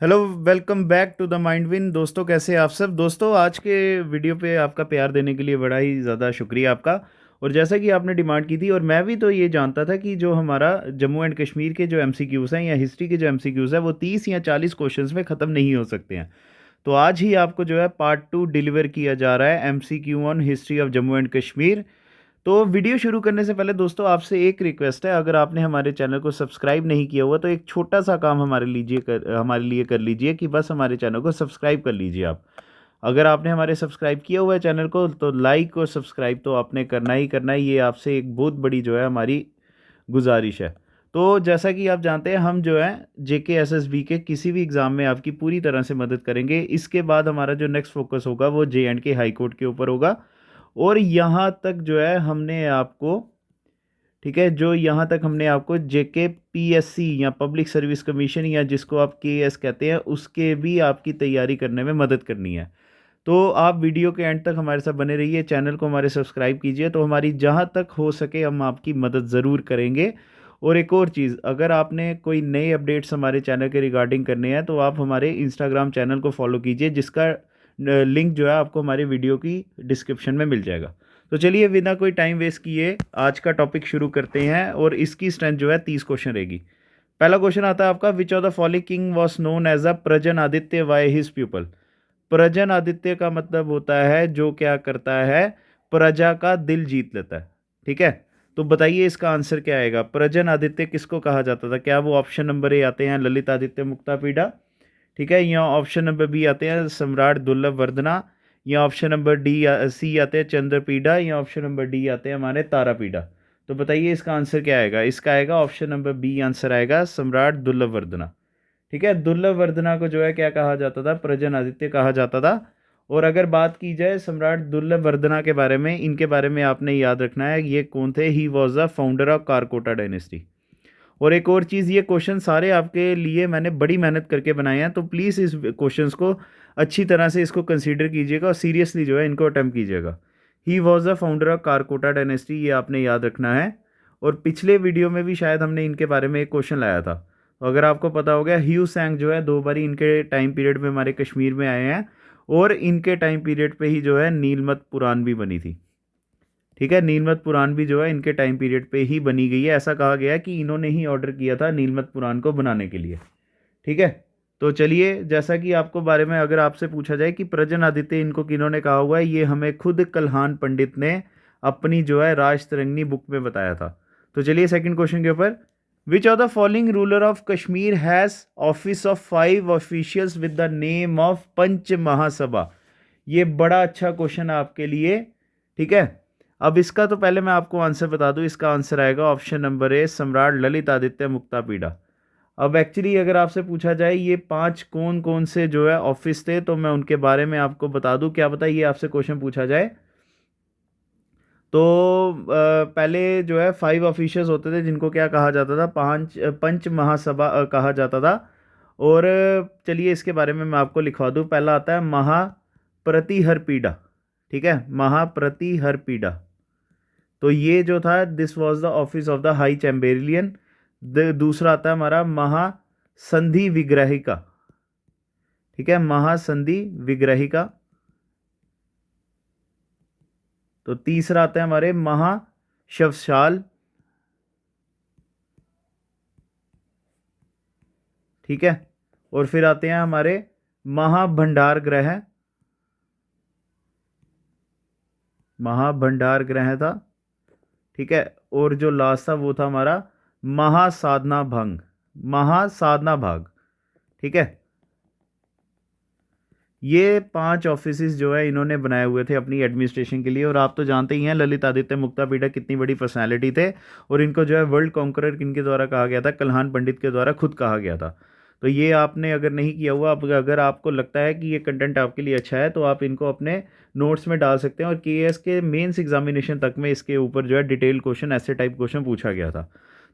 Hello, welcome back to the Mindwin. दोस्तों, कैसे हैं आप सब? दोस्तों, आज के वीडियो पे आपका प्यार देने के लिए बड़ा ही ज़्यादा शुक्रिया आपका। और जैसा कि आपने डिमांड की थी और मैं भी तो ये जानता था कि जो हमारा जम्मू एंड कश्मीर के जो एमसीक्यूज़ हैं या हिस्ट्री के जो एमसीक्यूज़ हैं वो 30 या 40 क्वेश्चंस में ख़त्म नहीं हो सकते हैं। तो आज ही आपको जो है पार्ट 2 डिलीवर किया जा रहा है, MCQ on history of Jammu and Kashmir. तो वीडियो शुरू करने से पहले दोस्तों आपसे एक रिक्वेस्ट है, अगर आपने हमारे चैनल को सब्सक्राइब नहीं किया हुआ तो एक छोटा सा काम हमारे लिए कर लीजिए कि बस हमारे चैनल को सब्सक्राइब कर लीजिए आप। अगर आपने हमारे सब्सक्राइब किया हुआ है चैनल को तो लाइक और सब्सक्राइब तो आपने करना ही, ये आपसे एक बहुत बड़ी जो है हमारी गुजारिश है। तो जैसा कि आप जानते हैं, हम जो है जेके एसएसबी के किसी भी एग्ज़ाम में आपकी पूरी तरह से मदद करेंगे। इसके बाद हमारा जो नेक्स्ट फोकस होगा वो जे एंड के हाई कोर्ट के ऊपर होगा। और यहाँ तक जो है हमने आपको, ठीक है, जो यहाँ तक हमने आपको जेके पीएससी या पब्लिक सर्विस कमीशन या जिसको आप केएस कहते हैं उसके भी आपकी तैयारी करने में मदद करनी है। तो आप वीडियो के एंड तक हमारे साथ बने रहिए, चैनल को हमारे सब्सक्राइब कीजिए, तो हमारी जहाँ तक हो सके हम आपकी मदद ज़रूर करेंगे। और एक और चीज़, अगर आपने कोई नए अपडेट्स हमारे चैनल के रिगार्डिंग करने हैं तो आप हमारे इंस्टाग्राम चैनल को फॉलो कीजिए, जिसका लिंक जो है आपको हमारे वीडियो की डिस्क्रिप्शन में मिल जाएगा। तो चलिए बिना कोई टाइम वेस्ट किए आज का टॉपिक शुरू करते हैं और इसकी स्ट्रेंथ जो है 30 क्वेश्चन रहेगी। पहला क्वेश्चन आता है आपका, which of the following king was known as a प्रजन आदित्य बाय हिज पीपल। प्रजन आदित्य का मतलब होता है जो क्या करता है, प्रजा का दिल जीत लेता है। ठीक है, तो बताइए इसका आंसर क्या आएगा। प्रजन आदित्य किसको कहा जाता था? क्या वो ऑप्शन नंबर ए आते हैं ललित आदित्य मुक्तापीड़ा, ठीक है, या ऑप्शन नंबर बी आते हैं सम्राट दुर्लभ वर्धना, या ऑप्शन नंबर डी सी आते हैं चंद्रपीड़ा, या ऑप्शन नंबर डी आते हैं हमारे तारापीड़ा। तो बताइए इसका आंसर क्या आएगा। इसका आएगा ऑप्शन नंबर बी, आंसर आएगा सम्राट दुर्लभ वर्धना। ठीक है, दुर्लभ वर्धना को जो है क्या कहा जाता था, प्रजन आदित्य कहा जाता था। और अगर बात की जाए सम्राट दुर्लभ वर्धना के बारे में, इनके बारे में आपने याद रखना है ये कौन थे। He was the founder of Karkota dynasty. और एक और चीज़, ये क्वेश्चन सारे आपके लिए मैंने बड़ी मेहनत करके बनाए हैं, तो प्लीज़ इस क्वेश्चंस को अच्छी तरह से इसको कंसीडर कीजिएगा और सीरियसली जो है इनको अटैम्प्ट कीजिएगा। ही was the founder of Karkota dynasty, ये आपने याद रखना है। और पिछले वीडियो में भी शायद हमने इनके बारे में एक क्वेश्चन लाया था, तो अगर आपको पता हो गया, ह्यू सैंग जो है 2 बारी इनके टाइम पीरियड में हमारे कश्मीर में आए हैं और इनके टाइम पीरियड पे ही जो है नीलमत पुराण भी बनी थी। ठीक है, नीलमत पुराण भी जो है इनके टाइम पीरियड पे ही बनी गई है। ऐसा कहा गया है कि इन्होंने ही ऑर्डर किया था नीलमत पुराण को बनाने के लिए। ठीक है, तो चलिए, जैसा कि आपको बारे में अगर आपसे पूछा जाए कि प्रजन आदित्य इनको किन्होंने कहा हुआ है, ये हमें खुद कल्हान पंडित ने अपनी जो है राज तरंगिणी बुक में बताया था। तो चलिए सेकंड क्वेश्चन के ऊपर, which of the following ruler of Kashmir has office of 5 officials with the name of Panch Mahasabha. ये बड़ा अच्छा क्वेश्चन है आपके लिए। ठीक है, अब इसका तो पहले मैं आपको आंसर बता दूं, इसका आंसर आएगा ऑप्शन नंबर ए, सम्राट ललित आदित्य मुक्तापीड़ा। अब एक्चुअली अगर आपसे पूछा जाए ये 5 कौन कौन से जो है ऑफिस थे तो मैं उनके बारे में आपको बता दूं। क्या पता ये आपसे क्वेश्चन पूछा जाए। तो पहले जो है 5 ऑफिशियल्स होते थे जिनको क्या कहा जाता था, पांच पंच महासभा कहा जाता था। और चलिए इसके बारे में मैं आपको लिखवा दूं। पहला आता है महाप्रतिहरपीड़ा। ठीक है, महाप्रतिहरपीड़ा। तो ये जो था, this was the office of the high chamberlain. दूसरा आता है हमारा महासंधि विग्रहिका। ठीक है, महासंधि विग्रहिका। तो तीसरा आता है हमारे महाशवशाल। ठीक है, और फिर आते हैं हमारे महाभंडार गृह। महाभंडार गृह था। ठीक है, और जो लास्ट था वो था हमारा महासाधना भंग, महासाधना भाग। ठीक है, ये 5 ऑफिसेज जो है इन्होंने बनाए हुए थे अपनी एडमिनिस्ट्रेशन के लिए। और आप तो जानते ही हैं ललित आदित्य मुक्तापीड़ा कितनी बड़ी पर्सनालिटी थे। और इनको जो है वर्ल्ड कॉन्करर किनके द्वारा कहा गया था, कल्हान पंडित के द्वारा खुद कहा गया था। तो ये आपने अगर नहीं किया हुआ, अगर आपको लगता है कि ये कंटेंट आपके लिए अच्छा है तो आप इनको अपने नोट्स में डाल सकते हैं। और केएस के मेंस एग्जामिनेशन तक में इसके ऊपर जो है डिटेल क्वेश्चन, ऐसे टाइप क्वेश्चन पूछा गया था।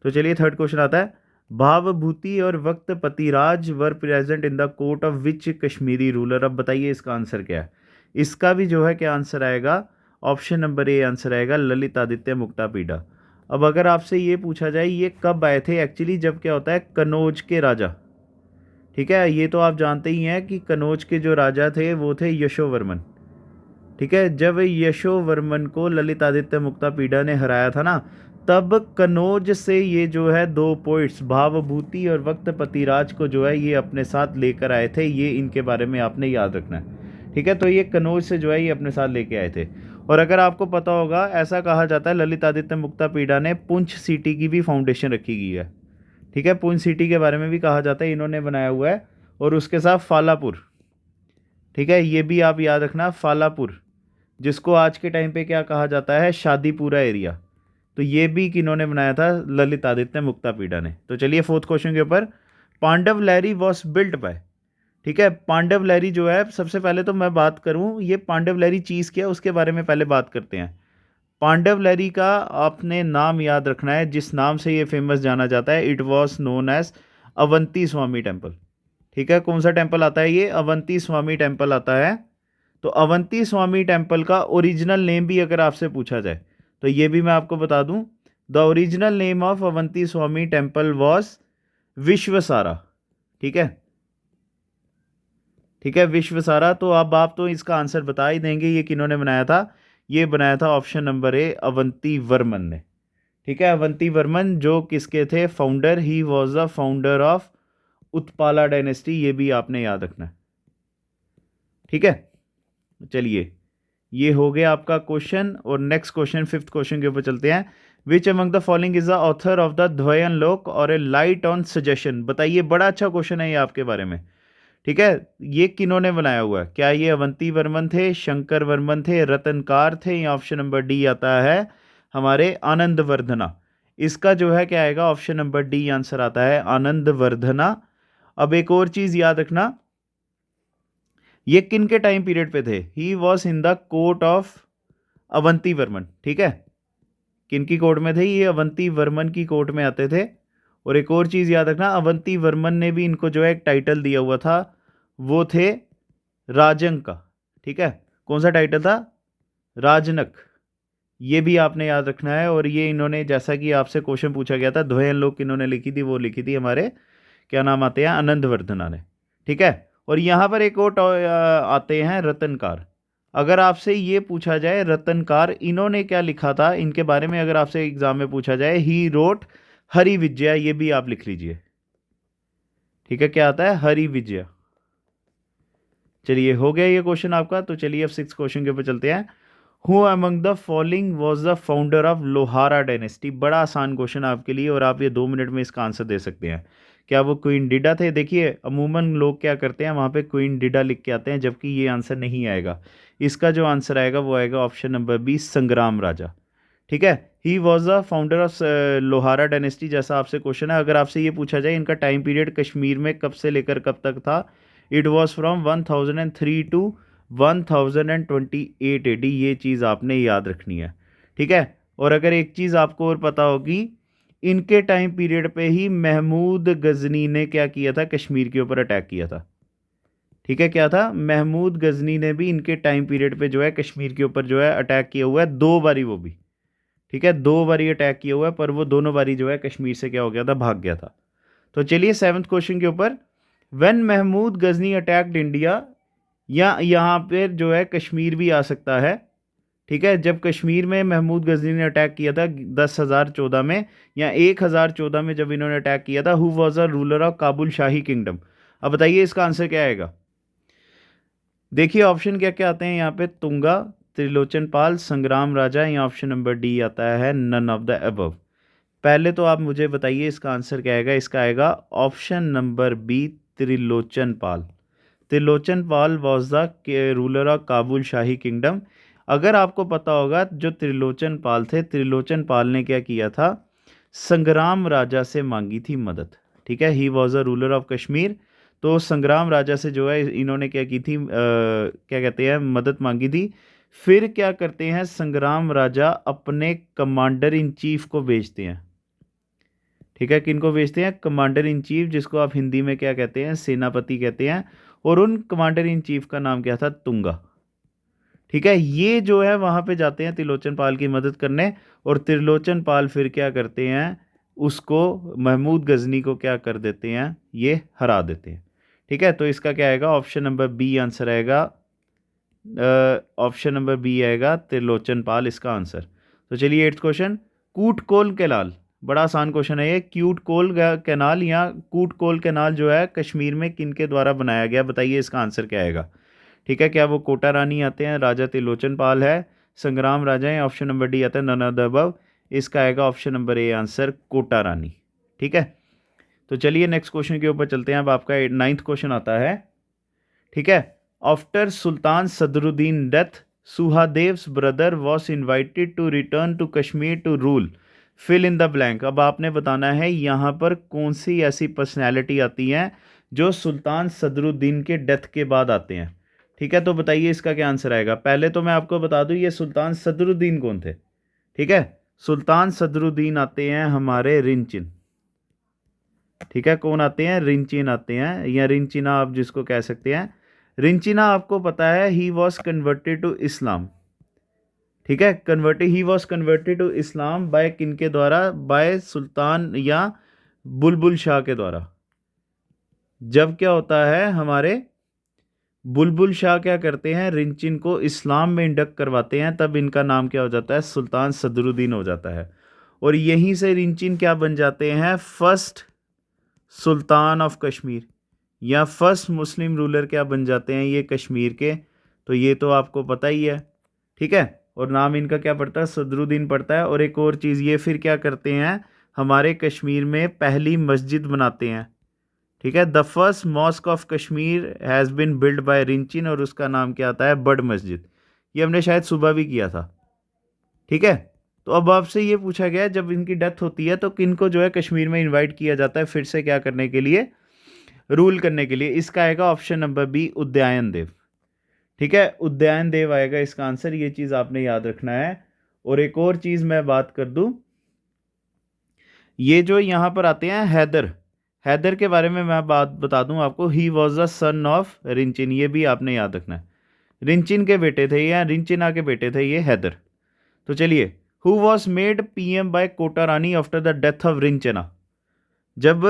तो चलिए थर्ड क्वेश्चन आता है, भावभूति और Vakpatiraja were present in the court of which Kashmiri ruler. अब बताइए इसका आंसर क्या है। इसका भी जो है क्या आंसर आएगा, ऑप्शन नंबर ए आंसर आएगा ललित आदित्य मुक्तापीड़ा। अब अगर आपसे ये पूछा जाए ये कब आए थे, एक्चुअली जब क्या होता है, कनौज के राजा, ठीक है, ये तो आप जानते ही हैं कि कनौज के जो राजा थे वो थे यशोवर्मन। ठीक है, जब यशोवर्मन को ललित आदित्य मुक्तापीड़ा ने हराया था ना, तब कनौज से ये जो है दो पोइट्स भावभूति और वक्त पतिराज को जो है ये अपने साथ लेकर आए थे। ये इनके बारे में आपने याद रखना है। ठीक है, तो ये कनौज से जो है ये अपने साथ लेके आए थे। और अगर आपको पता होगा, ऐसा कहा जाता है ललित आदित्य मुक्तापीड़ा ने पुंछ सिटी की भी फाउंडेशन रखी गई है। ठीक है, पुंछ सिटी के बारे में भी कहा जाता है इन्होंने बनाया हुआ है। और उसके साथ फालापुर, ठीक है, ये भी आप याद रखना, फालापुर, जिसको आज के टाइम पे क्या कहा जाता है, शादीपुरा एरिया। तो ये भी किन्होंने बनाया था, ललित आदित्य मुक्तापीड़ा ने। तो चलिए फोर्थ क्वेश्चन के ऊपर, पांडव लहरी वॉज बिल्ट बाय। ठीक है, पांडव लहरी जो है, सबसे पहले तो मैं बात करूं ये पांडव लहरी चीज़ क्या है उसके बारे में पहले बात करते हैं। पांडव लहरी का आपने नाम याद रखना है, जिस नाम से ये फेमस जाना जाता है, it was known as Avanti Swami temple. ठीक है, कौन सा टेम्पल आता है ये, अवंती स्वामी टेम्पल आता है। तो अवंती स्वामी टेम्पल का ओरिजिनल नेम भी अगर आपसे पूछा जाए तो ये भी मैं आपको बता दूं, the original name of Avanti Swami temple was Vishwasara. ठीक है, ठीक है, विश्वसारा। तो अब आप तो इसका आंसर बता ही देंगे, ये किन्होंने बनाया था, ये बनाया था ऑप्शन नंबर ए, अवंती वर्मन ने। ठीक है, अवंती वर्मन जो किसके थे, founder, he was the founder of Utpala dynasty, ये भी आपने याद रखना है। ठीक है, चलिए ये हो गया आपका क्वेश्चन। और नेक्स्ट क्वेश्चन, फिफ्थ क्वेश्चन के ऊपर चलते हैं। Which among the following is the author of the Dhvanyaloka और ए लाइट ऑन सजेशन। बताइए, बड़ा अच्छा क्वेश्चन है ये आपके बारे में। ठीक है, ये किन्होंने बनाया हुआ है, क्या ये अवंती वर्मन थे, शंकर वर्मन थे, रतनकार थे, या ऑप्शन नंबर डी आता है हमारे आनंद वर्धना। इसका जो है क्या आएगा, ऑप्शन नंबर डी आंसर आता है, आनंद वर्धना। अब एक और चीज याद रखना, ये किन के टाइम पीरियड पे थे, he was in the court of Avanti Varman. ठीक है, किन की कोर्ट में थे, ये अवंती वर्मन की कोर्ट में आते थे। और एक और चीज़ याद रखना, अवंती वर्मन ने भी इनको जो है एक टाइटल दिया हुआ था, वो थे राजंक का। ठीक है, कौन सा टाइटल था, राजनक। ये भी आपने याद रखना है। और ये इन्होंने, जैसा कि आपसे क्वेश्चन पूछा गया था, ध्वयन लोक इन्होंने लिखी थी, वो लिखी थी हमारे क्या नाम आते हैं, आनंद वर्धना ने। ठीक है, और यहाँ पर एक और आते हैं रतनकार। अगर आपसे ये पूछा जाए रतनकार इन्होंने क्या लिखा था, इनके बारे में अगर आपसे एग्जाम में पूछा जाए, ही रोट हरि विजया, ये भी आप लिख लीजिए। ठीक है, क्या आता है, हरि विजया। चलिए हो गया ये क्वेश्चन आपका। तो चलिए अब सिक्स क्वेश्चन के ऊपर चलते हैं। Who among the following was the founder of Lohara dynasty. बड़ा आसान क्वेश्चन आपके लिए, और आप ये 2 मिनट में इसका आंसर दे सकते हैं। क्या वो क्वीन डिडा थे? देखिए अमूमन लोग क्या करते हैं, वहाँ पे क्वीन डिडा लिख के आते हैं, जबकि ये आंसर नहीं आएगा। इसका जो आंसर आएगा वो आएगा ऑप्शन नंबर बी, संग्राम राजा। ठीक है, he was the founder of Lohara dynasty. जैसा आपसे क्वेश्चन है, अगर आपसे ये पूछा जाए इनका टाइम पीरियड कश्मीर में कब से लेकर कब तक था, it was from 1003 to 1028 AD। ये चीज़ आपने याद रखनी है। ठीक है, और अगर एक चीज़ आपको और पता होगी, इनके टाइम पीरियड पे ही महमूद गजनी ने क्या किया था, कश्मीर के ऊपर अटैक किया था। ठीक है, क्या था, महमूद गजनी ने भी इनके टाइम पीरियड पे जो है कश्मीर के ऊपर जो है अटैक किया हुआ है, 2 बारी वो भी। ठीक है, 2 बारी अटैक किया हुआ है, पर वो दोनों बारी जो है कश्मीर से क्या हो गया था, भाग गया था। तो चलिए सेवन्थ क्वेश्चन के ऊपर, when Mahmud Ghazni attacked India, या यहाँ पर जो है कश्मीर भी आ सकता है। ठीक है, जब कश्मीर में महमूद गजनी ने अटैक किया था 10,014 में, या 1014 में जब इन्होंने अटैक किया था, who was a ruler of Kabul Shahi kingdom. अब बताइए इसका आंसर क्या आएगा। देखिए ऑप्शन क्या क्या आते हैं यहाँ पे, तुंगा, त्रिलोचन पाल, संग्राम राजा, या ऑप्शन नंबर डी आता है नन ऑफ द अबव। पहले तो आप मुझे बताइए इसका आंसर क्या आएगा। इसका आएगा option number B, Trilochan Pal. Trilochan Pal was the ruler of Kabul Shahi kingdom. अगर आपको पता होगा, जो त्रिलोचन पाल थे, त्रिलोचन पाल ने क्या किया था, संग्राम राजा से मांगी थी मदद। ठीक है, he was a ruler of Kashmir. तो संग्राम राजा से जो है इन्होंने क्या की थी, क्या कहते हैं, मदद मांगी थी। फिर क्या करते हैं, संग्राम राजा अपने कमांडर इन चीफ को भेजते हैं। ठीक है, किनको भेजते हैं, कमांडर इन चीफ, जिसको आप हिंदी में क्या कहते हैं, सेनापति कहते हैं। और उन कमांडर इन चीफ का नाम क्या था, तुंगा। ठीक है, ये जो है वहाँ पे जाते हैं त्रिलोचन पाल की मदद करने, और त्रिलोचन पाल फिर क्या करते हैं, उसको, महमूद गजनी को क्या कर देते हैं, ये हरा देते हैं। ठीक है, तो इसका क्या आएगा, ऑप्शन नंबर बी आंसर आएगा। ऑप्शन नंबर बी आएगा त्रिलोचन पाल इसका आंसर। तो चलिए 8th क्वेश्चन, कूटकोल कैनाल, बड़ा आसान क्वेश्चन है ये। क्यूटकोल कैनाल या कूटकोल कैनाल जो है कश्मीर में किन के द्वारा बनाया गया, बताइए इसका आंसर क्या आएगा। ठीक है, क्या वो कोटा रानी आते हैं, राजा त्रिलोचन पाल है, संग्राम राजा है, ऑप्शन नंबर डी आता है नन ऑफ द अबव। इसका आएगा option number A answer, Kota Rani. ठीक है, तो चलिए नेक्स्ट क्वेश्चन के ऊपर चलते हैं। अब आपका 9th क्वेश्चन आता है। ठीक है, after Sultan Sadruddin death Suhadeva's brother was invited to return to Kashmir to rule, fill in the blank. अब आपने बताना है यहाँ पर कौन सी ऐसी पर्सनैलिटी आती हैं जो सुल्तान सदरुद्दीन के डेथ के बाद आते हैं। ठीक है, तो बताइए इसका क्या आंसर आएगा। पहले तो मैं आपको बता दूं ये सुल्तान सदरुद्दीन कौन थे। ठीक है, सुल्तान सदरुद्दीन आते हैं हमारे रिंचिन। ठीक है, कौन आते हैं, रिंचिन आते हैं, या रिंचिना आप जिसको कह सकते हैं। रिंचिना आपको पता है he was converted to Islam. ठीक है, he was converted to Islam by किन के द्वारा, बाय सुल्तान या बुलबुल शाह के द्वारा। जब क्या होता है, हमारे बुलबुल शाह क्या करते हैं, रिंचिन को इस्लाम में इंडक्ट करवाते हैं, तब इनका नाम क्या हो जाता है, सुल्तान सदरुद्दीन हो जाता है। और यहीं से रिंचिन क्या बन जाते हैं, फर्स्ट सुल्तान ऑफ कश्मीर, या फर्स्ट मुस्लिम रूलर क्या बन जाते हैं ये कश्मीर के। तो ये तो आपको पता ही है। ठीक है, और नाम इनका क्या पड़ता है, सदरुद्दीन पड़ता है। और एक और चीज़, ये फिर क्या करते हैं, हमारे कश्मीर में पहली मस्जिद बनाते हैं। ठीक है, the first mosque of Kashmir has been build by Rinchin, और उसका नाम क्या आता है, बड़ मस्जिद। ये हमने शायद सुबह भी किया था। ठीक है, तो अब आपसे ये पूछा गया जब इनकी डेथ होती है तो किन को जो है कश्मीर में इनवाइट किया जाता है फिर से क्या करने के लिए, रूल करने के लिए। इसका आएगा ऑप्शन नंबर बी, उदयन देव। ठीक है, उदयन देव आएगा इसका आंसर, ये चीज़ आपने याद रखना है। और एक और चीज़ मैं बात कर दूं, ये जो यहाँ पर आते हैं हैदर, हैदर के बारे में मैं बात बता दूं आपको, he was the son of Rinchin, ये भी आपने याद रखना है। रिंचिन के बेटे थे या रिंचिना के बेटे थे ये हैदर। तो चलिए, who was made PM by Kota Rani after the death of Rinchana. जब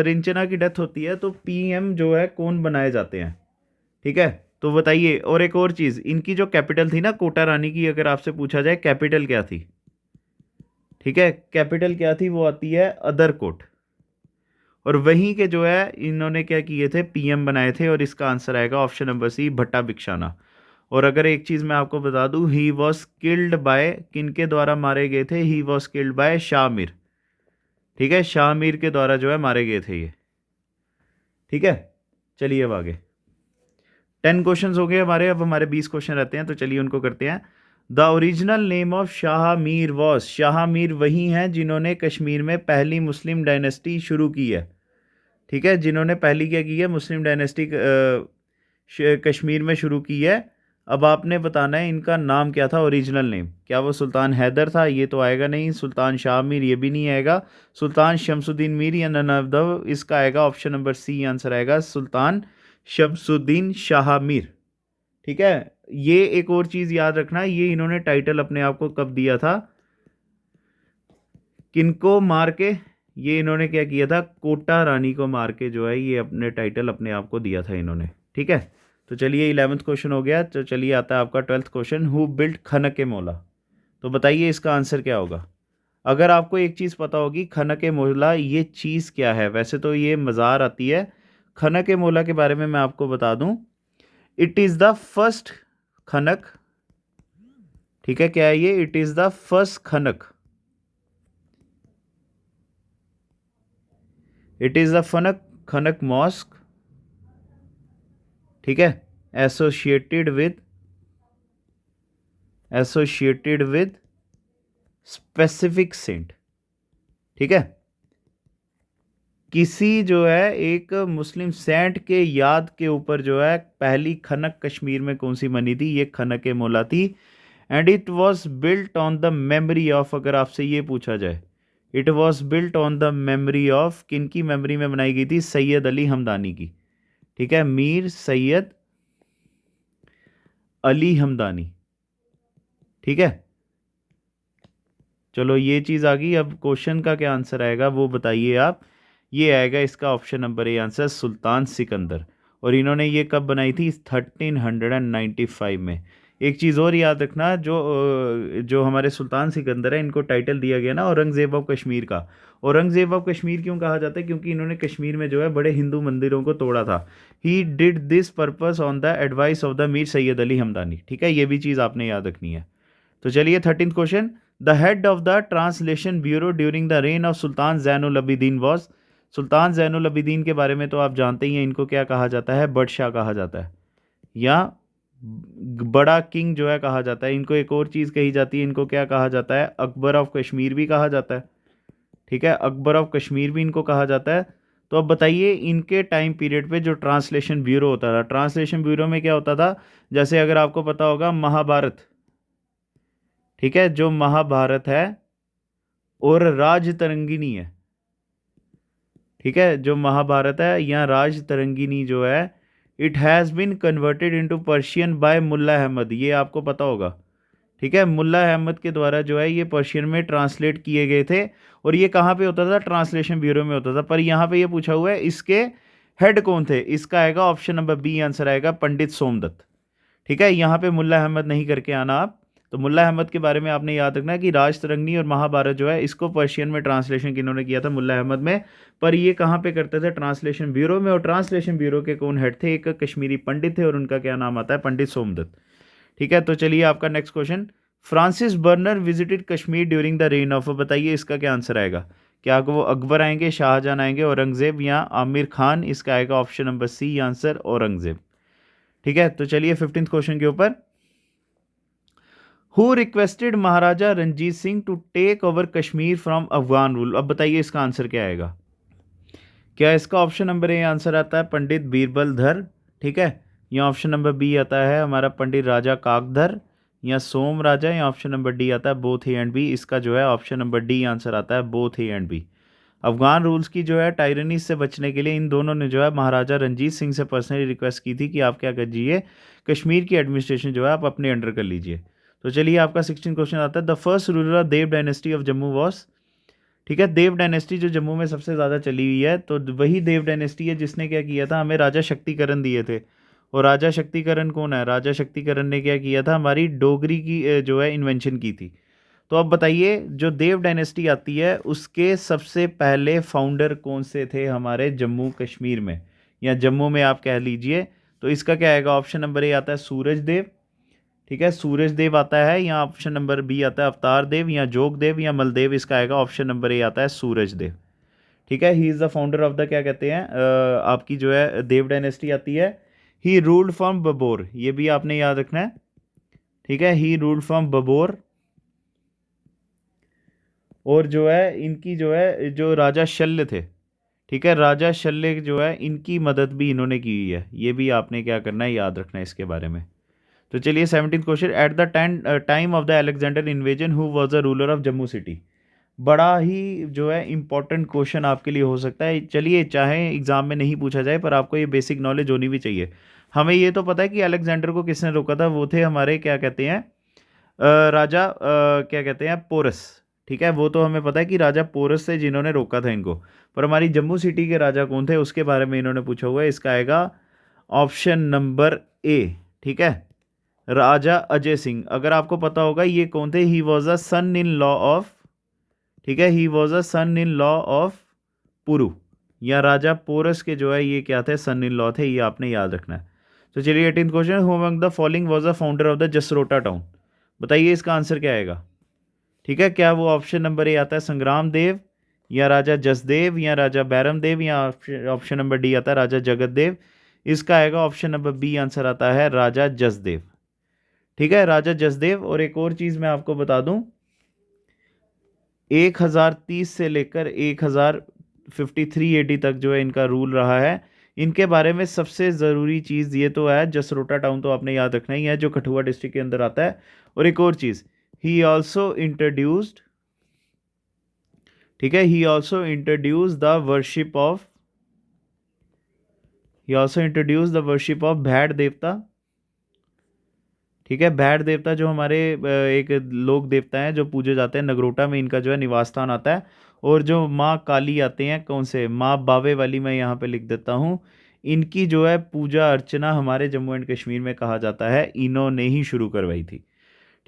रिंचना की डेथ होती है तो पीएम जो है कौन बनाए जाते हैं। ठीक है, तो बताइए। और एक और चीज़, इनकी जो कैपिटल थी ना कोटा रानी की, अगर आपसे पूछा जाए कैपिटल क्या थी। ठीक है, कैपिटल क्या थी, वो आती है अदरकोट। और वहीं के जो है इन्होंने क्या किए थे, पीएम बनाए थे। और इसका आंसर आएगा ऑप्शन नंबर सी, भट्टा भिक्षाना। और अगर एक चीज़ मैं आपको बता दूं, ही वॉज किल्ड बाय, किन के द्वारा मारे गए थे, he was killed by Shah Mir. ठीक है, शाह मीर के द्वारा जो है मारे गए थे ये। ठीक है, चलिए अब आगे 10 क्वेश्चंस हो गए हमारे, अब हमारे 20 क्वेश्चन रहते हैं, तो चलिए उनको करते हैं। The original name of Shah Mir was, Shah Mir वही हैं जिन्होंने कश्मीर में पहली मुस्लिम डायनेस्टी शुरू की है। ठीक है, जिन्होंने पहली क्या की है, मुस्लिम डायनेस्टी कश्मीर में शुरू की है। अब आपने बताना है इनका नाम क्या था, ओरिजिनल नेम। क्या वो सुल्तान हैदर था, ये तो आएगा नहीं। सुल्तान शाह मीर, ये भी नहीं आएगा। सुल्तान शमसुद्दीन मीर या ननवदव, इसका आएगा ऑप्शन नंबर सी आंसर आएगा, सुल्तान शमसुद्दीन शाह मीर। ठीक है, ये एक और चीज़ याद रखना, ये इन्होंने टाइटल अपने आप को कब दिया था, किनको मार के, ये इन्होंने क्या किया था, कोटा रानी को मार के जो है ये अपने टाइटल अपने आप को दिया था इन्होंने। ठीक है, तो चलिए 11th क्वेश्चन हो गया। तो चलिए आता है आपका 12th क्वेश्चन, हु बिल्ट खनक मोला। तो बताइए इसका आंसर क्या होगा। अगर आपको एक चीज़ पता होगी, खनक मोला ये चीज़ क्या है, वैसे तो ये मज़ार आती है। खनक मोला के बारे में मैं आपको बता दूं, इट इज़ द फर्स्ट खनक। ठीक है, क्या है ये, it is the first Khanqah, it is the Fanak Khanqah mosque. ठीक है, एसोसिएटेड विद स्पेसिफिक सेंट। ठीक है, किसी जो है एक मुस्लिम सेंट के याद के ऊपर जो है पहली खनक कश्मीर में कौन सी बनी थी, ये खनक मोला थी। And it was built on the memory of, अगर आपसे ये पूछा जाए, it was built on the memory of, किन की मेमोरी में बनाई गई थी, सैयद अली हमदानी की। ठीक है, मीर सैयद अली हमदानी। ठीक है, चलो ये चीज़ आ गई। अब क्वेश्चन का क्या आंसर आएगा वो बताइए आप। ये आएगा इसका ऑप्शन नंबर ए आंसर, सुल्तान सिकंदर। और इन्होंने ये कब बनाई थी? 1395 में। एक चीज़ और याद रखना, जो हमारे सुल्तान सिकंदर है, इनको टाइटल दिया गया ना औरंगज़ेब ऑफ कश्मीर का। औरंगज़ेब ऑफ कश्मीर क्यों कहा जाता है? क्योंकि इन्होंने कश्मीर में जो है बड़े हिंदू मंदिरों को तोड़ा था। He did this purpose on the advice of the Mir Sayyid Ali Hamadani. ठीक है, ये भी चीज़ आपने याद रखनी है। तो चलिए 13th question, the head of the translation bureau during the reign of Sultan Zainul Abidin was. Sultan Zainul Abidin के बारे में तो आप जानते ही हैं, इनको क्या कहा जाता है? बडशाह कहा जाता है, या बड़ा किंग जो है कहा जाता है। इनको एक और चीज़ कही जाती है, इनको क्या कहा जाता है? अकबर ऑफ कश्मीर भी कहा जाता है। ठीक है, अकबर ऑफ कश्मीर भी इनको कहा जाता है। तो अब बताइए, इनके टाइम पीरियड पे जो ट्रांसलेशन ब्यूरो होता था, ट्रांसलेशन ब्यूरो में क्या होता था? जैसे अगर आपको पता होगा महाभारत, ठीक है, जो महाभारत है और राज तरंगिनी है, ठीक है, जो महाभारत है या राज तरंगिनी जो है, it has been converted into Persian by Mulla Ahmad, ये आपको पता होगा। ठीक है, मुल्ला अहमद के द्वारा जो है ये पर्शियन में ट्रांसलेट किए गए थे। और ये कहाँ पे होता था? ट्रांसलेशन ब्यूरो में होता था। पर यहाँ पे ये पूछा हुआ है इसके हेड कौन थे? इसका आएगा ऑप्शन नंबर बी, आंसर आएगा पंडित सोमदत्त। ठीक है, यहाँ पे मुल्ला अहमद नहीं करके आना आप। तो मुल्ला अहमद के बारे में आपने याद रखना है कि राज तरंगनी और महाभारत जो है, इसको पर्शियन में ट्रांसलेशन किन्होंने किया था? मुल्ला अहमद में। पर ये कहाँ पे करते थे? ट्रांसलेशन ब्यूरो में। और ट्रांसलेशन ब्यूरो के कौन हेड थे? एक कश्मीरी पंडित थे, और उनका क्या नाम आता है? पंडित सोमदत्त। ठीक है, तो चलिए आपका next question, Francis burner visited Kashmir during the reign of, बताइए इसका क्या आंसर आएगा? क्या वो अकबर आएंगे, शाहजहां आएंगे, औरंगजेब या आमिर खान? इसका आएगा option number C, answer Aurangzeb. ठीक है, तो चलिए 15th क्वेश्चन के ऊपर, who requested Maharaja Ranjit Singh to take over Kashmir from Afghan rule? अब बताइए इसका आंसर क्या आएगा? क्या इसका ऑप्शन नंबर ए आंसर आता है पंडित बीरबल धर, ठीक है, या ऑप्शन नंबर बी आता है हमारा पंडित राजा काकधर, या सोम राजा, या ऑप्शन नंबर डी आता है बोथ ए एंड बी? इसका जो है ऑप्शन नंबर डी आंसर आता है both A and B. Afghan rules की जो है टायरनी से बचने के लिए इन दोनों ने जो है महाराजा रंजीत सिंह से पर्सनली रिक्वेस्ट की थी कि आप क्या कीजिए, कश्मीर की एडमिनिस्ट्रेशन जो है आप अपने अंडर कर लीजिए। तो चलिए आपका 16 क्वेश्चन आता है, the first ruler of Dev dynasty of Jammu was. ठीक है, देव डायनेस्टी जो जम्मू में सबसे ज़्यादा चली हुई है, तो वही देव डायनेस्टी है जिसने क्या किया था? हमें राजा शक्तिकरण दिए थे। और राजा शक्तिकरण कौन है? राजा शक्तिकरण ने क्या किया था? हमारी डोगरी की जो है इन्वेंशन की थी। तो अब बताइए, जो देव डायनेस्टी आती है उसके सबसे पहले फाउंडर कौन से थे हमारे जम्मू कश्मीर में, या जम्मू में आप कह लीजिए? तो इसका क्या आएगा? ऑप्शन नंबर ए आता है सूरज देव, ठीक है, सूरज देव आता है, या ऑप्शन नंबर बी आता है अवतार देव, या जोग देव, या मलदेव? इसका आएगा ऑप्शन नंबर ए आता है सूरज देव। ठीक है, he is the founder of the, क्या कहते हैं, आपकी जो है देव डायनेस्टी आती है। ही रूल्ड फ्रॉम बबोर, ये भी आपने याद रखना है। ठीक है, ही रूल्ड फ्रॉम बबोर। और जो है इनकी जो है जो राजा शल्य थे, ठीक है, राजा शल्य जो है इनकी मदद भी इन्होंने की हुई है। ये भी आपने क्या करना है? याद रखना है इसके बारे में। तो चलिए 17th question, at the time of the Alexander invasion who was the ruler of Jammu city? बड़ा ही जो है इंपॉर्टेंट क्वेश्चन आपके लिए हो सकता है। चलिए, चाहे एग्जाम में नहीं पूछा जाए पर आपको ये बेसिक नॉलेज होनी भी चाहिए। हमें ये तो पता है कि अलेक्जेंडर को किसने रोका था? वो थे हमारे, क्या कहते हैं, राजा क्या कहते हैं, पोरस। ठीक है, वो तो हमें पता है कि राजा पोरस से जिन्होंने रोका था इनको। पर हमारी जम्मू सिटी के राजा कौन थे, उसके बारे में इन्होंने पूछा हुआ है। इसका आएगा ऑप्शन नंबर ए, ठीक है, राजा अजय सिंह। अगर आपको पता होगा ये कौन थे, he was a son in law of, ठीक है, he was a son in law of Puru, या राजा पोरस के जो है ये क्या थे? सन इन लॉ थे। ये आपने याद रखना है। तो चलिए 18th question, who among the following was the founder of the Jasrota town? बताइए इसका आंसर क्या आएगा? ठीक है, क्या वो ऑप्शन नंबर ए आता है संग्राम देव, या राजा जसदेव, या राजा बैरम देव, या ऑप्शन नंबर डी आता है राजा जगत देव? इसका आएगा ऑप्शन नंबर बी, आंसर आता है राजा जसदेव। ठीक है, राजा जसदेव। और एक और चीज़ मैं आपको बता दूं, 1030 से लेकर 1053 एडी तक जो है इनका रूल रहा है। इनके बारे में सबसे ज़रूरी चीज़ ये तो है, जसरोटा टाउन तो आपने याद रखना ही है, जो कठुआ डिस्ट्रिक्ट के अंदर आता है। और एक और चीज़, ही ऑल्सो इंट्रोड्यूस्ड, ठीक है, he also introduce the worship of, he also introduce the worship of भैड़ देवता। ठीक है, भैड़ देवता जो हमारे एक लोक देवता हैं जो पूजे जाते हैं, नगरोटा में इनका जो है निवास स्थान आता है। और जो माँ काली आते हैं, कौन से, माँ बावे वाली, मैं यहाँ पे लिख देता हूँ, इनकी जो है पूजा अर्चना हमारे जम्मू एंड कश्मीर में कहा जाता है इन्होंने ही शुरू करवाई थी।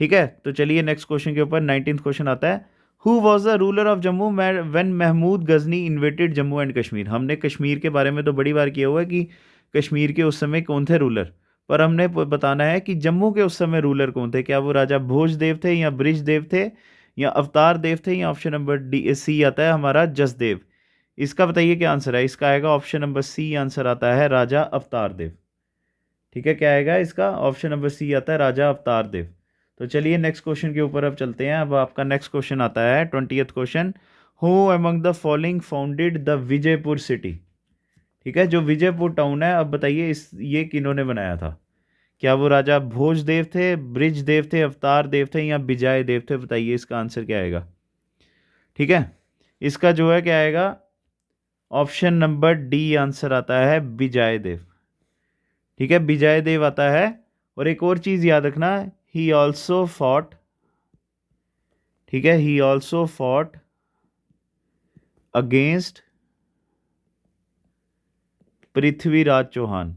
ठीक है, तो चलिए नेक्स्ट क्वेश्चन के ऊपर 19th क्वेश्चन आता है। Who was the ruler of Jammu when Mahmud Ghazni invaded Jammu and Kashmir. हमने कश्मीर के बारे में तो बड़ी बार किया हुआ है कि कश्मीर के उस समय कौन थे रूलर, पर हमने बताना है कि जम्मू के उस समय रूलर कौन थे। क्या वो राजा भोजदेव थे, या बृजदेव थे, या अवतार देव थे, या ऑप्शन नंबर डी सी आता है हमारा जसदेव। इसका बताइए क्या आंसर है। इसका आएगा ऑप्शन नंबर सी, आंसर आता है राजा अवतार देव। ठीक है, क्या आएगा इसका, ऑप्शन नंबर सी आता है राजा अवतार देव। तो चलिए नेक्स्ट क्वेश्चन के ऊपर अब चलते हैं। अब आपका नेक्स्ट क्वेश्चन आता है 20th question. Who among the following founded the Vijaypur city. ठीक है, जो विजयपुर टाउन है, अब बताइए इस ये किन्होंने बनाया था। क्या वो राजा भोजदेव थे, बृजदेव थे, अवतार देव थे, या विजय देव थे। बताइए इसका आंसर क्या आएगा। ठीक है, इसका जो है क्या आएगा, ऑप्शन नंबर डी आंसर आता है विजय देव। ठीक है, विजय देव आता है। और एक और चीज याद रखना, ही ऑल्सो फॉट, ठीक है, he also fought against Prithviraj Chauhan.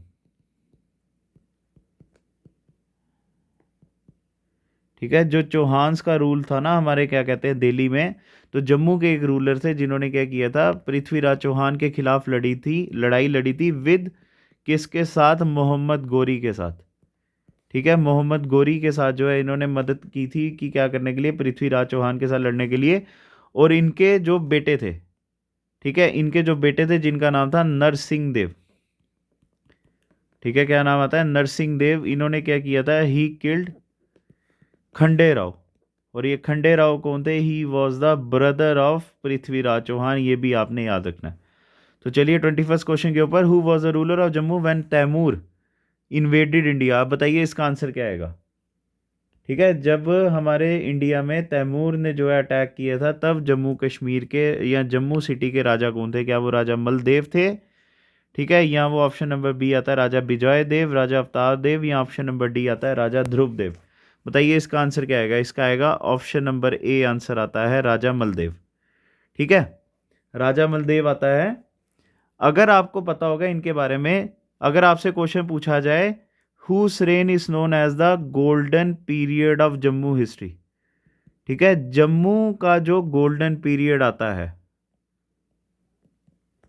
ठीक है, जो चौहान्स का रूल था ना हमारे क्या कहते हैं दिल्ली में, तो जम्मू के एक रूलर थे जिन्होंने क्या किया था, पृथ्वीराज चौहान के खिलाफ लड़ाई लड़ी थी विद किसके साथ, मोहम्मद गोरी के साथ। ठीक है, मोहम्मद गोरी के साथ जो है इन्होंने मदद की थी कि क्या करने के लिए, पृथ्वीराज चौहान के साथ लड़ने के लिए। और इनके जो बेटे थे, ठीक है, इनके जो बेटे थे जिनका नाम था नरसिंह देव। ठीक है, क्या नाम आता है, नरसिंह देव। इन्होंने क्या किया था, ही किल्ड खंडे राव। और ये खंडे राव कौन थे, he was the brother of Prithviraj Chauhan. ये भी आपने याद रखना है। तो चलिए 21st क्वेश्चन के ऊपर, who was the ruler of Jammu when Timur invaded India. आप बताइए इसका आंसर क्या आएगा। ठीक है, जब हमारे इंडिया में तैमूर ने जो है अटैक किया था, तब जम्मू कश्मीर के या जम्मू सिटी के राजा कौन थे। क्या वो राजा मलदेव थे। ठीक है, या वो ऑप्शन नंबर बी आता है राजा विजय देव, राजा अवतार देव, या ऑप्शन नंबर डी आता है राजा ध्रुव देव। बताइए इसका आंसर क्या आएगा। इसका आएगा ऑप्शन नंबर ए, आंसर आता है राजा मलदेव। ठीक है, राजा मलदेव आता है। अगर आपको पता होगा इनके बारे में, अगर आपसे क्वेश्चन पूछा जाए, whose reign is known as the golden period of Jammu history. ठीक है, जम्मू का जो गोल्डन पीरियड आता है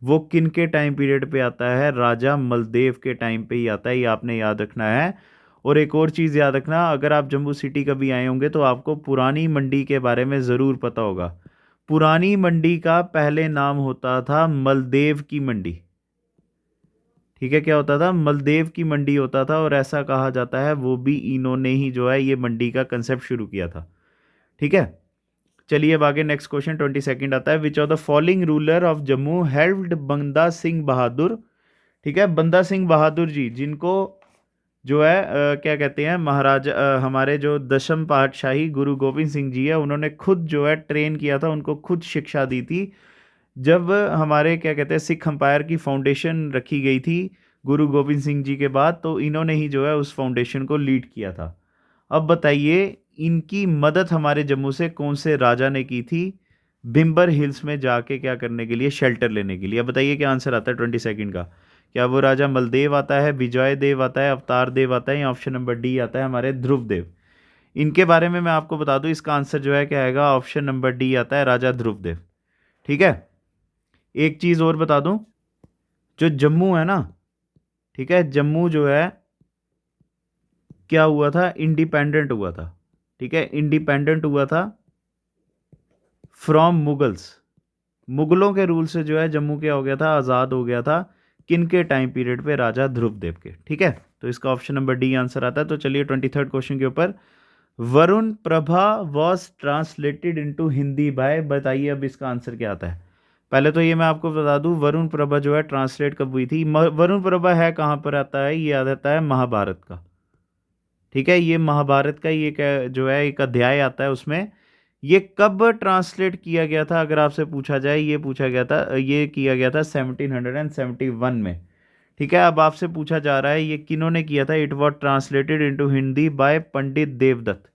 वो किन के टाइम पीरियड पे आता है, राजा मलदेव के टाइम पे ही आता है। ये आपने याद रखना है। और एक और चीज़ याद रखना, अगर आप जम्मू सिटी कभी आए होंगे तो आपको पुरानी मंडी के बारे में ज़रूर पता होगा। पुरानी मंडी का पहले नाम होता था मलदेव की मंडी। ठीक है, क्या होता था, मलदेव की मंडी होता था। और ऐसा कहा जाता है वो भी इन्होंने ही जो है ये मंडी का कंसेप्ट शुरू किया था। ठीक है, चलिए अब आगे नेक्स्ट क्वेश्चन 22nd आता है। विच of the following ruler of Jammu helped बंदा सिंह बहादुर। ठीक है, बंदा सिंह बहादुर जी, जिनको जो है क्या कहते हैं, महाराज हमारे जो दशम पातशाही गुरु गोविंद सिंह जी है, उन्होंने खुद जो है ट्रेन किया था, उनको खुद शिक्षा दी थी। जब हमारे क्या कहते हैं सिख अंपायर की फाउंडेशन रखी गई थी गुरु गोविंद सिंह जी के बाद, तो इन्होंने ही जो है उस फाउंडेशन को लीड किया था। अब बताइए इनकी मदद हमारे जम्मू से कौन से राजा ने की थी, भिम्बर हिल्स में जाके क्या करने के लिए, शेल्टर लेने के लिए। अब बताइए क्या आंसर आता है 22nd का। क्या वो राजा मलदेव आता है, विजय देव आता है, अवतार देव आता है, या ऑप्शन नंबर डी आता है हमारे ध्रुव देव। इनके बारे में मैं आपको बता दूं, इसका आंसर जो है क्या आएगा, ऑप्शन नंबर डी आता है राजा ध्रुव देव। ठीक है, एक चीज़ और बता दूं, जो जम्मू है ना, ठीक है, जम्मू जो है क्या हुआ था, इंडिपेंडेंट हुआ था। ठीक है, इंडिपेंडेंट हुआ था फ्रॉम मुगल्स। मुगलों के रूल से जो है जम्मू क्या हो गया था, आज़ाद हो गया था। किन के टाइम पीरियड पे, राजा ध्रुव देव के। ठीक है, तो इसका ऑप्शन नंबर डी आंसर आता है। तो चलिए 23rd क्वेश्चन के ऊपर, Varun Prabha was translated into Hindi by. बताइए अब इसका आंसर क्या आता है। पहले तो ये मैं आपको बता दूं, वरुण प्रभा जो है ट्रांसलेट कब हुई थी। वरुण प्रभा है कहाँ पर आता है, ये याद आता है महाभारत का। ठीक है, ये महाभारत का ही एक जो है एक अध्याय आता है उसमें। ये कब ट्रांसलेट किया गया था, अगर आपसे पूछा जाए, ये पूछा गया था, ये किया गया था 1771 में। ठीक है, अब आपसे पूछा जा रहा है ये किन्होंने किया था। It was translated into Hindi by Pandit Devdatt.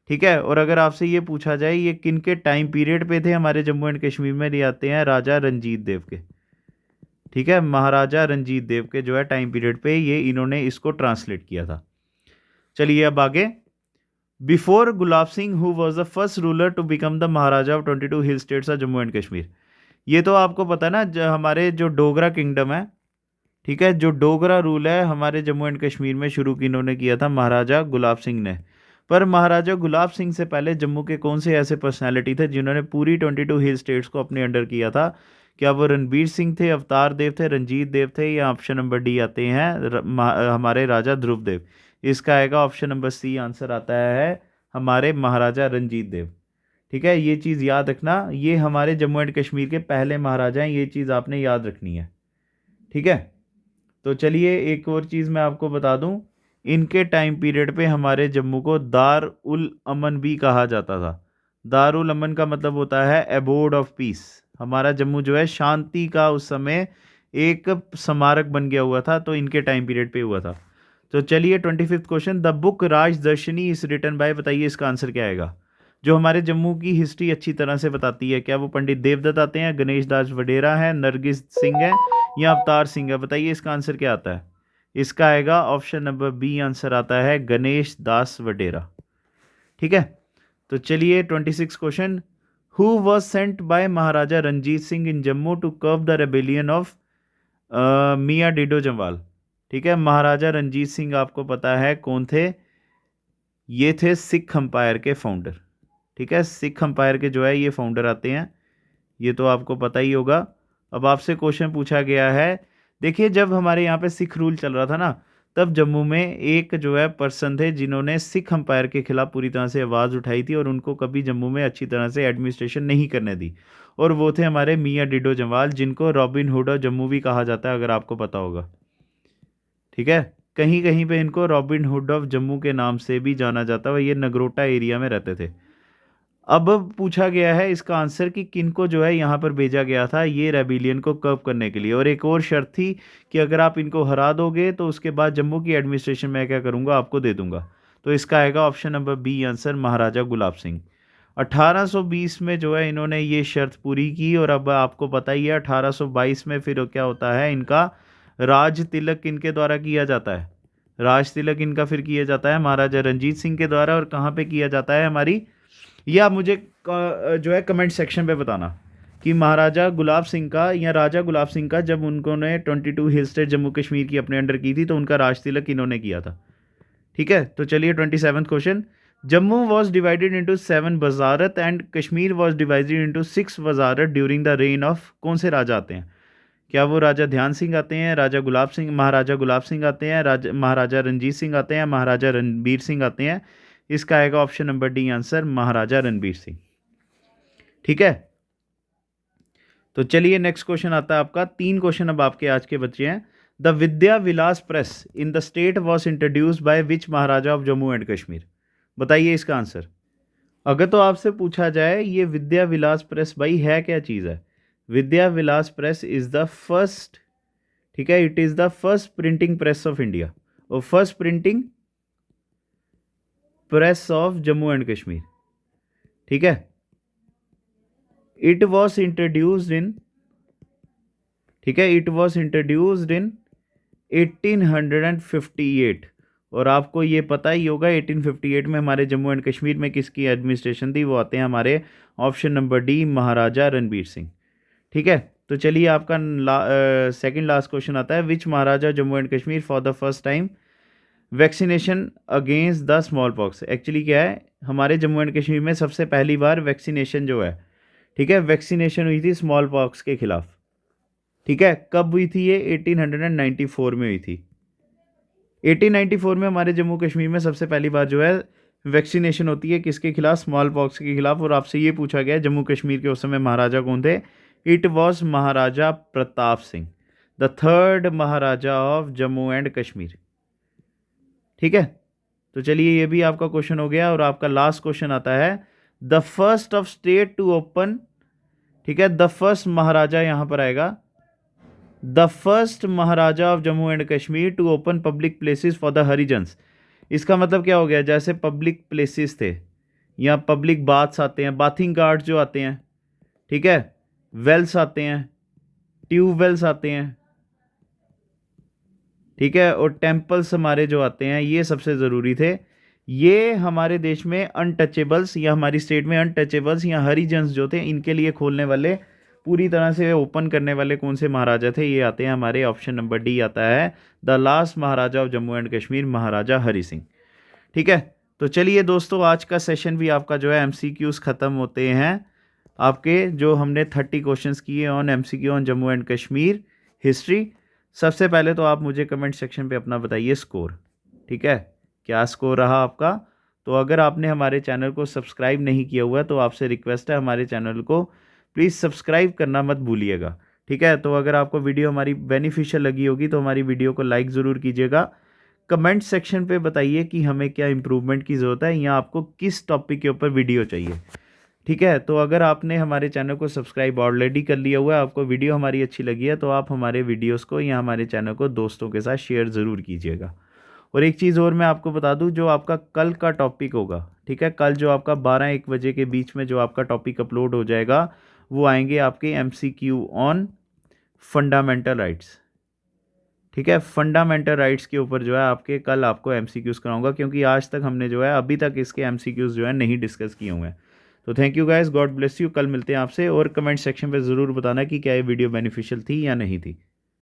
ठीक है, और अगर आपसे ये पूछा जाए ये किन के टाइम पीरियड पे थे हमारे जम्मू एंड कश्मीर में, ये आते हैं राजा रंजीत देव के। ठीक है, महाराजा रंजीत देव के जो है टाइम पीरियड पे ये इन्होंने इसको ट्रांसलेट किया था। चलिए अब आगे। Before Gulab Singh who was the first ruler to become the Maharaja of 22 hill states of Jammu and Kashmir. ये तो आपको पता है ना, हमारे जो डोगरा किंगडम है, ठीक है, जो डोगरा रूल है हमारे जम्मू एंड कश्मीर में शुरू की इन्होंने किया था महाराजा गुलाब सिंह ने। पर महाराजा गुलाब सिंह से पहले जम्मू के कौन से ऐसे पर्सनालिटी थे जिन्होंने पूरी 22 हिल स्टेट्स को अपने अंडर किया था? क्या वो रणबीर सिंह थे, अवतार देव थे, रंजीत देव थे, या ऑप्शन नंबर डी आते हैं हमारे राजा ध्रुव देव? इसका आएगा ऑप्शन नंबर सी, आंसर आता है हमारे महाराजा रंजीत देव। ठीक है, ये चीज़ याद रखना, ये हमारे जम्मू एंड कश्मीर के पहले महाराजा हैं, ये चीज़ आपने याद रखनी है। ठीक है, तो चलिए एक और चीज़ मैं आपको बता दूं, इनके टाइम पीरियड पे हमारे जम्मू को दार उल अमन भी कहा जाता था। दार उल अमन का मतलब होता है एबोर्ड ऑफ पीस। हमारा जम्मू जो है शांति का उस समय एक स्मारक बन गया हुआ था, तो इनके टाइम पीरियड पे हुआ था। तो चलिए 25th question, the book Rajdarshani is written by, बताइए इसका आंसर क्या आएगा? जो हमारे जम्मू की हिस्ट्री अच्छी तरह से बताती है, क्या वो पंडित देवदत्त आते हैं, गणेश दास वडेरा है, नरगिस सिंह है, या अवतार सिंह है? बताइए इसका आंसर क्या आता है? इसका आएगा ऑप्शन नंबर बी, आंसर आता है गणेश दास वडेरा। ठीक है, तो चलिए 26 question, who was sent by Maharaja Ranjit Singh in Jammu to curb the rebellion of Mian Dido Jamwal? ठीक है, महाराजा रंजीत सिंह आपको पता है कौन थे? ये थे सिख अंपायर के फाउंडर। ठीक है, सिख अंपायर के जो है ये फाउंडर आते हैं, ये तो आपको पता ही होगा। अब आपसे क्वेश्चन पूछा गया है, देखिए जब हमारे यहाँ पे सिख रूल चल रहा था ना, तब जम्मू में एक जो है पर्सन थे जिन्होंने सिख अंपायर के खिलाफ पूरी तरह से आवाज़ उठाई थी और उनको कभी जम्मू में अच्छी तरह से एडमिनिस्ट्रेशन नहीं करने दी, और वो थे हमारे मियाँ डिडो जम्वाल, जिनको रॉबिन हुड ऑफ जम्मू भी कहा जाता है, अगर आपको पता होगा। ठीक है, कहीं कहीं पे इनको रॉबिन हुड ऑफ जम्मू के नाम से भी जाना जाता है, ये नगरोटा एरिया में रहते थे। अब पूछा गया है इसका आंसर कि किनको जो है यहाँ पर भेजा गया था ये रेबिलियन को कर्व करने के लिए, और एक और शर्त थी कि अगर आप इनको हरा दोगे तो उसके बाद जम्मू की एडमिनिस्ट्रेशन मैं क्या करूँगा, आपको दे दूंगा। तो इसका आएगा ऑप्शन नंबर बी, आंसर महाराजा गुलाब सिंह। 1820 में जो है इन्होंने ये शर्त पूरी की, और अब आपको पता ही है 1822 में फिर क्या होता है, इनका राज तिलक इनके द्वारा किया जाता है। राज तिलक इनका फिर किया जाता है महाराजा रंजीत सिंह के द्वारा, और कहाँ पे किया जाता है हमारी, या मुझे जो है कमेंट सेक्शन पे बताना कि महाराजा गुलाब सिंह का या राजा गुलाब सिंह का जब उन्होंने 22 हिल स्टेट जम्मू कश्मीर की अपने अंडर की थी तो उनका राज तिलक इन्होंने किया था। ठीक है, तो चलिए 27th question, Jammu was divided into 7 Wazarat and Kashmir was divided into 6 Wazarat during the reign of, कौन से राजा आते हैं? क्या वो राजा ध्यान सिंह आते हैं, राजा गुलाब सिंह, महाराजा गुलाब सिंह आते हैं, महाराजा रंजीत सिंह आते हैं, महाराजा रणबीर सिंह आते हैं? इसका आएगा ऑप्शन नंबर डी, आंसर महाराजा रणबीर सिंह। ठीक है, तो चलिए नेक्स्ट क्वेश्चन आता है आपका, 3 क्वेश्चन अब आपके आज के बच्चे हैं। The Vidya Vilas press in the state was introduced by which Maharaja of Jammu and Kashmir? बताइए इसका आंसर। अगर तो आपसे पूछा जाए ये विद्या विलास प्रेस भाई है क्या चीज़ है? Vidya Vilas press is the first, ठीक है, it is the first printing press of India, और first printing press of Jammu and Kashmir. ठीक है, इट वॉज इंट्रोड्यूस्ड इन, ठीक है, इट वॉज इंट्रोड्यूस्ड इन 1858, और आपको ये पता ही होगा 1858 में हमारे जम्मू एंड कश्मीर में किसकी एडमिनिस्ट्रेशन थी? वो आते हैं हमारे ऑप्शन नंबर डी, महाराजा रणबीर सिंह। ठीक है, तो चलिए आपका सेकंड लास्ट क्वेश्चन आता है, which Maharaja Jammu and Kashmir for the first time vaccination against the smallpox? Actually क्या है, हमारे जम्मू एंड कश्मीर में सबसे पहली बार वैक्सीनेशन जो है, ठीक है, वैक्सीनेशन हुई थी स्मॉल पॉक्स के खिलाफ। ठीक है, कब हुई थी ये? 1894 में हुई थी। 1894 में हमारे जम्मू कश्मीर में सबसे पहली बार जो है वैक्सीनेशन होती है, किसके खिलाफ? स्मॉल पॉक्स के खिलाफ। और आपसे ये पूछा गया जम्मू कश्मीर के उस समय महाराजा कौन थे? It was Maharaja Pratap Singh, the third Maharaja of Jammu and Kashmir. ठीक है, तो चलिए ये भी आपका क्वेश्चन हो गया, और आपका लास्ट क्वेश्चन आता है, the first of state to open, ठीक है, द फर्स्ट महाराजा यहाँ पर आएगा, the first Maharaja of Jammu and Kashmir to open public places for the Harijans. इसका मतलब क्या हो गया? जैसे पब्लिक प्लेसेस थे या पब्लिक बाथ्स आते हैं, बाथिंग गार्ड्स जो आते हैं, ठीक है, वेल्स आते हैं, ट्यूबवेल्स आते हैं, ठीक है, और टेम्पल्स हमारे जो आते हैं ये सबसे ज़रूरी थे। ये हमारे देश में अनटचेबल्स या हमारी स्टेट में अनटचेबल्स या हरिजन्स जो थे इनके लिए खोलने वाले, पूरी तरह से ओपन करने वाले कौन से महाराजा थे, ये आते हैं हमारे ऑप्शन नंबर डी आता है, the last Maharaja of Jammu and Kashmir, Maharaja Hari Singh. ठीक है, तो चलिए दोस्तों, आज का सेशन भी आपका जो है एमसीक्यूज ख़त्म होते हैं आपके, जो हमने 30 क्वेश्चंस किए on MCQ on Jammu and Kashmir history. सबसे पहले तो आप मुझे कमेंट सेक्शन पे अपना बताइए स्कोर, ठीक है, क्या स्कोर रहा आपका। तो अगर आपने हमारे चैनल को सब्सक्राइब नहीं किया हुआ है तो आपसे रिक्वेस्ट है, हमारे चैनल को प्लीज़ सब्सक्राइब करना मत भूलिएगा, ठीक है। तो अगर आपको वीडियो हमारी बेनिफिशियल लगी होगी तो हमारी वीडियो को लाइक ज़रूर कीजिएगा। कमेंट सेक्शन पे बताइए कि हमें क्या इम्प्रूवमेंट की ज़रूरत है या आपको किस टॉपिक के ऊपर वीडियो चाहिए, ठीक है। तो अगर आपने हमारे चैनल को सब्सक्राइब ऑलरेडी कर लिया हुआ है, आपको वीडियो हमारी अच्छी लगी है, तो आप हमारे वीडियोस को या हमारे चैनल को दोस्तों के साथ शेयर ज़रूर कीजिएगा। और एक चीज़ और मैं आपको बता दूं, जो आपका कल का टॉपिक होगा, ठीक है, कल जो आपका 12-1 बजे के बीच में जो आपका टॉपिक अपलोड हो जाएगा, वो आएंगे आपके MCQ ऑन फंडामेंटल राइट्स, ठीक है। फंडामेंटल राइट्स के ऊपर जो है आपके कल आपको MCQs कराऊंगा, क्योंकि आज तक हमने जो है अभी तक इसके MCQs जो है नहीं डिस्कस किए हुए हैं। तो thank you guys, God bless you. कल मिलते हैं आपसे, और कमेंट सेक्शन पे ज़रूर बताना कि क्या ये वीडियो बेनिफिशियल थी या नहीं थी।